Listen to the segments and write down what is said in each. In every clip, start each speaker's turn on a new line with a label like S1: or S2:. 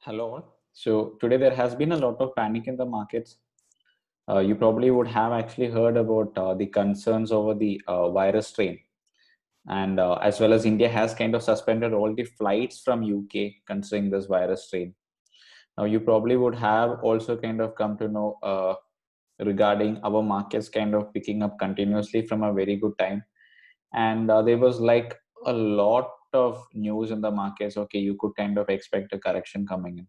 S1: Hello. So today there has been a lot of panic in the markets. You probably would have actually heard about the concerns over the virus strain, and as well as India has kind of suspended all the flights from UK considering this virus strain. Now you probably would have also kind of come to know regarding our markets kind of picking up continuously from a very good time, and there was like a lot of news in the markets. Okay, you could kind of expect a correction coming in,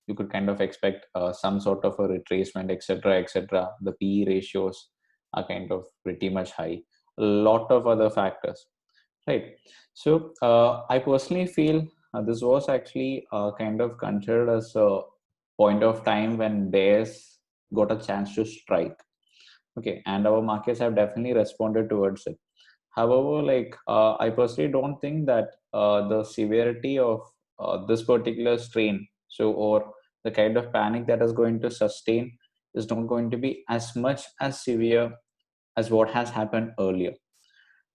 S1: you could kind of expect some sort of a retracement, etc., etc. The PE ratios are kind of pretty much high, a lot of other factors, right? So I personally feel this was actually kind of considered as a point of time when bears got a chance to strike. Okay, and our markets have definitely responded towards it. However, I personally don't think that the severity of this particular strain, so or the kind of panic that is going to sustain, is not going to be as much as severe as what has happened earlier.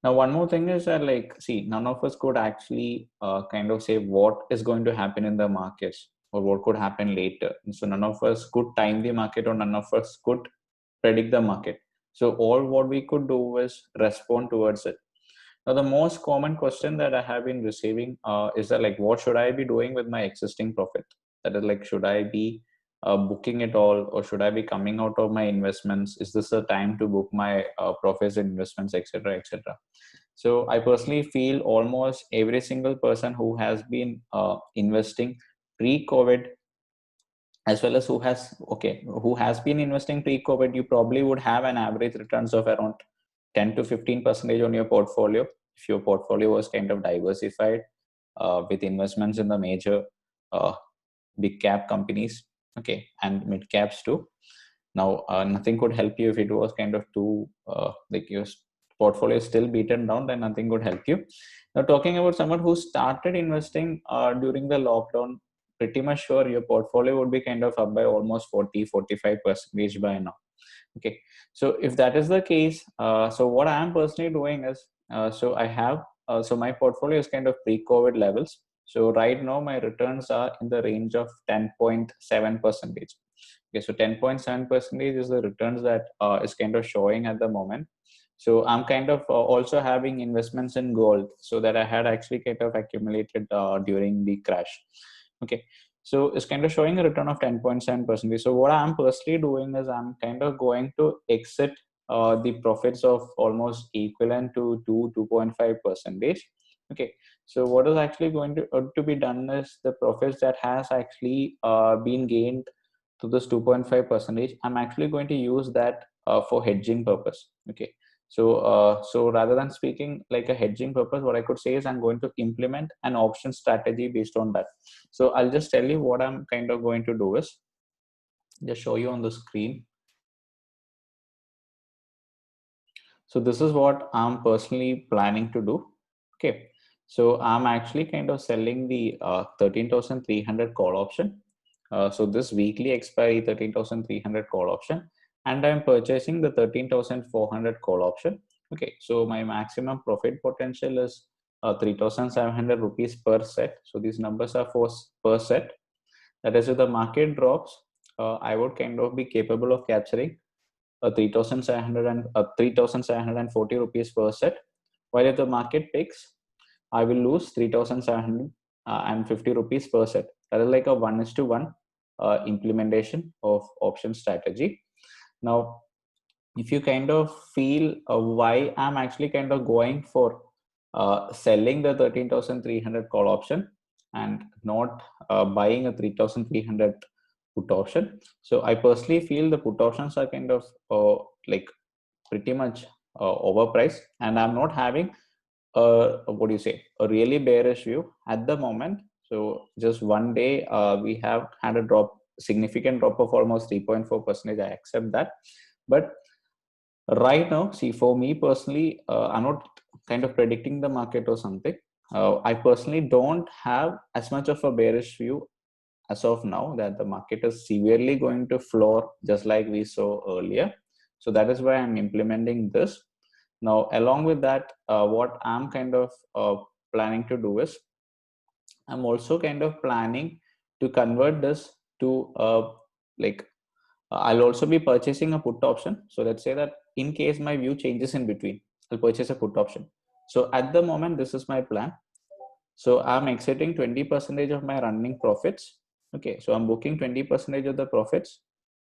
S1: Now, one more thing is that, see, none of us could actually kind of say what is going to happen in the markets or what could happen later. And so, none of us could time the market or none of us could predict the market. So, all what we could do is respond towards it. Now, the most common question that I have been receiving is that, what should I be doing with my existing profit? That is, should I be booking it all, or should I be coming out of my investments? Is this a time to book my profits and investments, etc., etc.? So, I personally feel almost every single person who has been investing pre-COVID, as well as who has been investing pre-COVID, you probably would have an average returns of around 10 to 15% on your portfolio if your portfolio was kind of diversified with investments in the major uh, big cap companies, okay, and mid caps too. Now nothing could help you if it was kind of too like your portfolio is still beaten down, then nothing could help you. Now talking about someone who started investing during the lockdown, pretty much sure your portfolio would be kind of up by almost 40-45% by now. Okay, so if that is the case, so what I am personally doing is, so I have, so my portfolio is kind of pre-COVID levels. So right now my returns are in the range of 10.7%. Okay, so 10.7% is the returns that is kind of showing at the moment. So I'm kind of also having investments in gold, so that I had actually kind of accumulated during the crash. Okay, so it's kind of showing a return of 10.7%. So what I'm personally doing is I'm kind of going to exit the profits of almost equivalent to 2.5 percentage. Okay, so what is actually going to be done is the profits that has actually been gained to this 2.5 percentage, I'm actually going to use that for hedging purpose. Okay, so rather than speaking like a hedging purpose, what I could say is I'm going to implement an option strategy based on that. So I'll just tell you what I'm kind of going to do is just show you on the screen. So this is what I'm personally planning to do. Okay, so I'm actually kind of selling the 13,300 call option. So this weekly expiry 13,300 call option, and I'm purchasing the 13,400 call option. Okay, so my maximum profit potential is 3,700 rupees per set. So these numbers are for per set. That is, if the market drops, I would kind of be capable of capturing 3,700 and 3,740 rupees per set. While if the market picks, I will lose 3,750 rupees per set. That is like a 1:1 implementation of option strategy. Now, if you kind of feel why I'm actually kind of going for selling the 13,300 call option and not buying a 3,300 put option. So I personally feel the put options are kind of like pretty much overpriced, and I'm not having what do you say, a really bearish view at the moment. So just one day we have had a significant drop of almost 3.4%. I accept that, but right now, see, for me personally, I'm not kind of predicting the market or something. I personally don't have as much of a bearish view as of now that the market is severely going to floor just like we saw earlier. So that is why I'm implementing this. Now, along with that, what I'm kind of planning to do is I'm also kind of planning to convert this to like I'll also be purchasing a put option. So let's say that in case my view changes in between, I'll purchase a put option. So at the moment, this is my plan. So I'm exiting 20% of my running profits. Okay, so I'm booking 20% of the profits.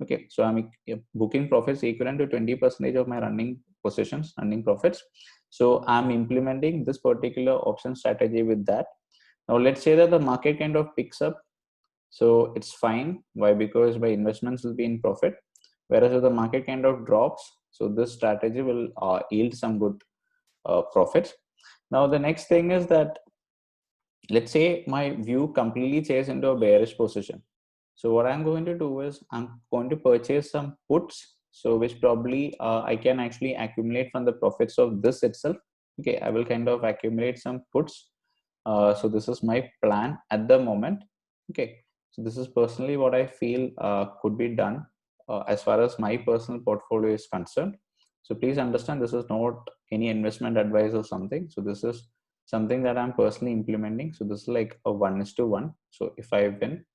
S1: Okay, so I'm booking profits equivalent to 20% of my running positions, running profits. So I'm implementing this particular option strategy with that. Now let's say that the market kind of picks up, so it's fine. Why? Because my investments will be in profit. Whereas if the market kind of drops, so this strategy will yield some good profits. Now the next thing is that, let's say my view completely changes into a bearish position. So what I'm going to do is I'm going to purchase some puts, so which probably I can actually accumulate from the profits of this itself. Okay, I will kind of accumulate some puts. So this is my plan at the moment. Okay, so this is personally what I feel could be done as far as my personal portfolio is concerned. So please understand, this is not any investment advice or something. So this is something that I'm personally implementing. So this is like a 1:1. So if I win,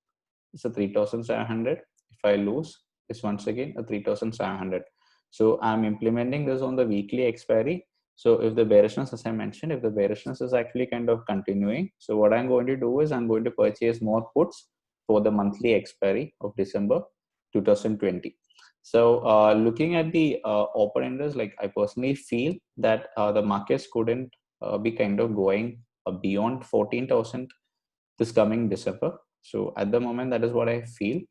S1: it's a 3,700. If I lose, it's once again a 3,700. So I'm implementing this on the weekly expiry. So if the bearishness, as I mentioned, if the bearishness is actually kind of continuing, so what I'm going to do is I'm going to purchase more puts for the monthly expiry of December 2020. So looking at the open interest, like I personally feel that the markets couldn't be kind of going beyond 14,000 this coming December. So at the moment, that is what I feel.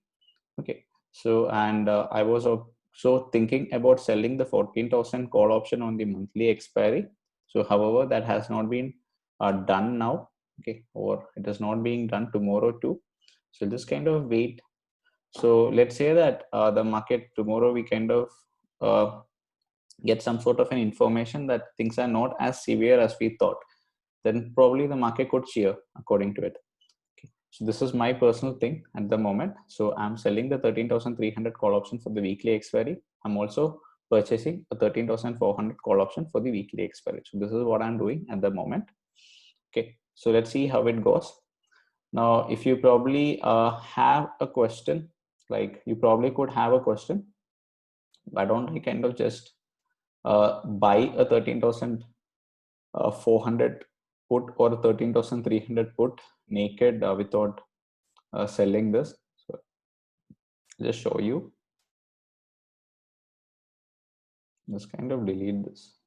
S1: Okay. So, and I was also thinking about selling the 14,000 call option on the monthly expiry. So, however, that has not been done now. Okay. Or it is not being done tomorrow too. So just kind of wait. So let's say that the market tomorrow, we kind of get some sort of an information that things are not as severe as we thought, then probably the market could cheer according to it. So this is my personal thing at the moment. So I'm selling the 13,300 call option for the weekly expiry. I'm also purchasing a 13,400 call option for the weekly expiry. So this is what I'm doing at the moment. Okay, so let's see how it goes. Now, if you probably have a question, like you probably could have a question, why don't I kind of just buy a 13,400 put or a 13,300 put naked without selling this. So just show you. Just kind of delete this.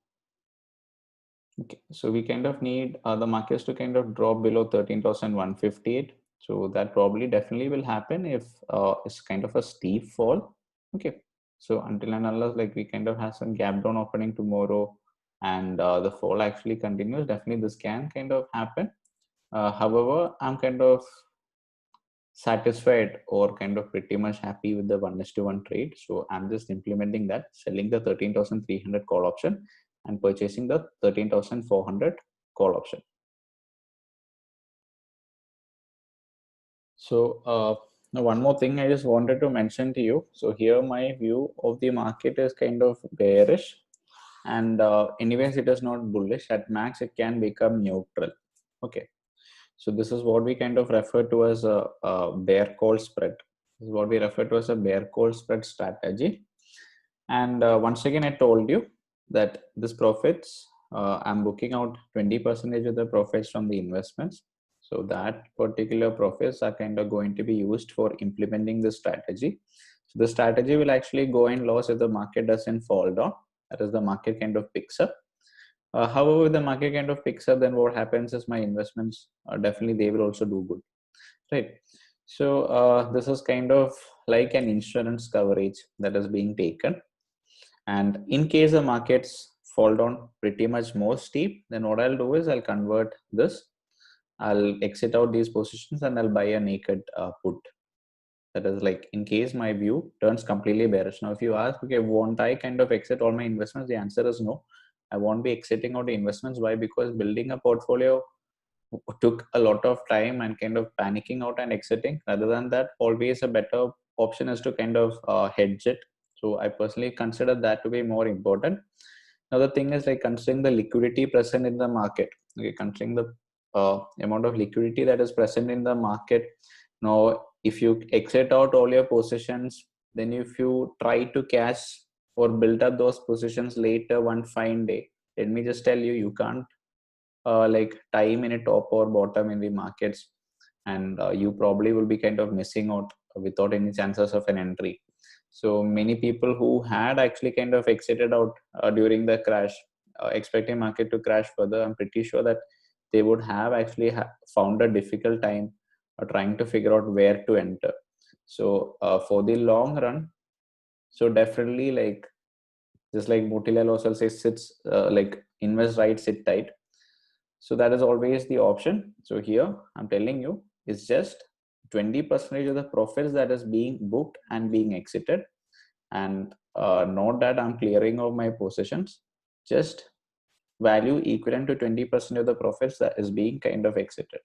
S1: Okay, so we kind of need the markets to kind of drop below 13,158. So that probably definitely will happen if it's kind of a steep fall. Okay, so until and unless like we kind of have some gap down opening tomorrow and the fall actually continues, definitely this can kind of happen. However, I'm kind of satisfied or kind of pretty much happy with the 1:1 trade. So I'm just implementing that, selling the 13,300 call option and purchasing the 13,400 call option. So now one more thing I just wanted to mention to you. So here my view of the market is kind of bearish, and anyways it is not bullish. At max it can become neutral. Okay, so this is what we kind of refer to as a bear call spread. This is what we refer to as a bear call spread strategy. And once again, I told you that this profits, I'm booking out 20% of the profits from the investments. So that particular profits are kind of going to be used for implementing the strategy. So the strategy will actually go in loss if the market doesn't fall down. That is, the market kind of picks up. However, if the market kind of picks up, then what happens is my investments definitely they will also do good, right? So this is kind of like an insurance coverage that is being taken. And in case the markets fall down pretty much more steep, then what I'll do is I'll convert this. I'll exit out these positions and I'll buy a naked put. That is like in case my view turns completely bearish. Now, if you ask, okay, won't I kind of exit all my investments? The answer is no. I won't be exiting out the investments. Why? Because building a portfolio took a lot of time and kind of panicking out and exiting. Rather than that, always a better option is to kind of hedge it. So I personally consider that to be more important. Another thing is like considering the liquidity present in the market. Okay, considering the amount of liquidity that is present in the market. Now, if you exit out all your positions, then if you try to cash or build up those positions later one fine day, let me just tell you, you can't like time in a top or bottom in the markets, and you probably will be kind of missing out without any chances of an entry. So many people who had actually kind of exited out during the crash, expecting market to crash further, I'm pretty sure that they would have actually found a difficult time trying to figure out where to enter. So for the long run, so definitely, like just like Motilal also says, sits like invest right, sit tight. So that is always the option. So here I'm telling you, it's just 20% of the profits that is being booked and being exited, and not that I'm clearing of my positions, just value equivalent to 20% of the profits that is being kind of exited.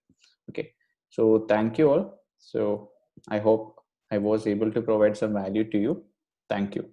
S1: Okay, so thank you all. So I hope I was able to provide some value to you. Thank you.